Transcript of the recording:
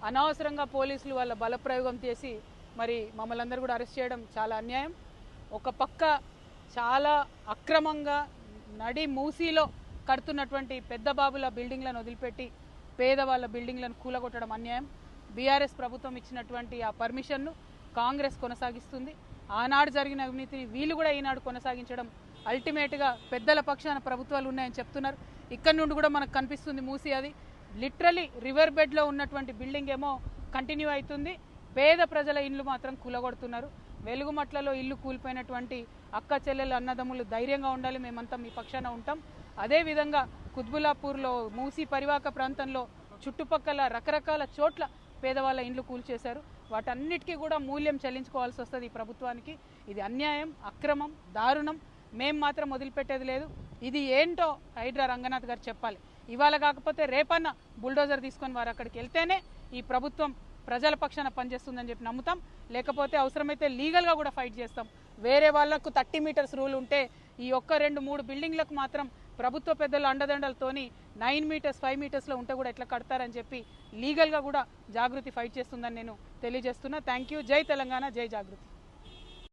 అనవసరంగా పోలీసులు వాళ్ళ బలప్రయోగం చేసి మరి మమ్మల్ని అందరూ కూడా అరెస్ట్ చేయడం చాలా అన్యాయం. ఒక పక్క చాలా అక్రమంగా నడి మూసీలో కడుతున్నటువంటి పెద్ద బాబుల బిల్డింగ్లను వదిలిపెట్టి పేదవాళ్ళ బిల్డింగ్లను కూలగొట్టడం అన్యాయం. బీఆర్ఎస్ ప్రభుత్వం ఇచ్చినటువంటి ఆ పర్మిషన్ను కాంగ్రెస్ కొనసాగిస్తుంది. ఆనాడు జరిగిన అవినీతిని వీళ్ళు కూడా ఈనాడు కొనసాగించడం అల్టిమేట్గా పెద్దల పక్షాన ప్రభుత్వాలు ఉన్నాయని చెప్తున్నారు. ఇక్కడ నుండి కూడా మనకు కనిపిస్తుంది మూసీ. అది లిటరలీ రివర్ బెడ్లో ఉన్నటువంటి బిల్డింగ్ ఏమో కంటిన్యూ అవుతుంది. పేద ప్రజల ఇల్లు మాత్రం కూలగొడుతున్నారు. వెలుగుమట్లలో ఇల్లు కూలిపోయినటువంటి అక్క చెల్లెలు అన్నదమ్ములు ధైర్యంగా ఉండాలి, మేమంతా మీ పక్షాన ఉంటాం. అదేవిధంగా కుత్బుల్లాపూర్లో మూసీ పరివాహక ప్రాంతంలో చుట్టుపక్కల రకరకాల చోట్ల పేదవాళ్ళ ఇండ్లు కూల్చేశారు. వాటన్నిటికీ కూడా మూల్యం చెల్లించుకోవాల్సి వస్తుంది ఈ ప్రభుత్వానికి. ఇది అన్యాయం, అక్రమం, దారుణం. మేం మాత్రం వదిలిపెట్టేది లేదు. ఇది ఏంటో హైడ్రా రంగనాథ్ గారు చెప్పాలి. ఇవాళ కాకపోతే రేపన్నా బుల్డోజర్ తీసుకొని వారు అక్కడికి వెళ్తేనే ఈ ప్రభుత్వం ప్రజల పక్షాన పనిచేస్తుందని చెప్పి నమ్ముతాం. లేకపోతే అవసరమైతే లీగల్గా కూడా ఫైట్ చేస్తాం. వేరే వాళ్లకు 30 మీటర్స్ రూల్ ఉంటే ఈ ఒక్క 2-3 బిల్డింగ్లకు మాత్రం ప్రభుత్వ పెద్దల అండదండలతోని 9 మీటర్స్ 5 మీటర్స్లో ఉంటే కూడా ఎట్లా కడతారని చెప్పి లీగల్గా కూడా జాగృతి ఫైట్ చేస్తుందని నేను తెలియజేస్తున్నా. Thank you. జై తెలంగాణ, జై జాగృతి.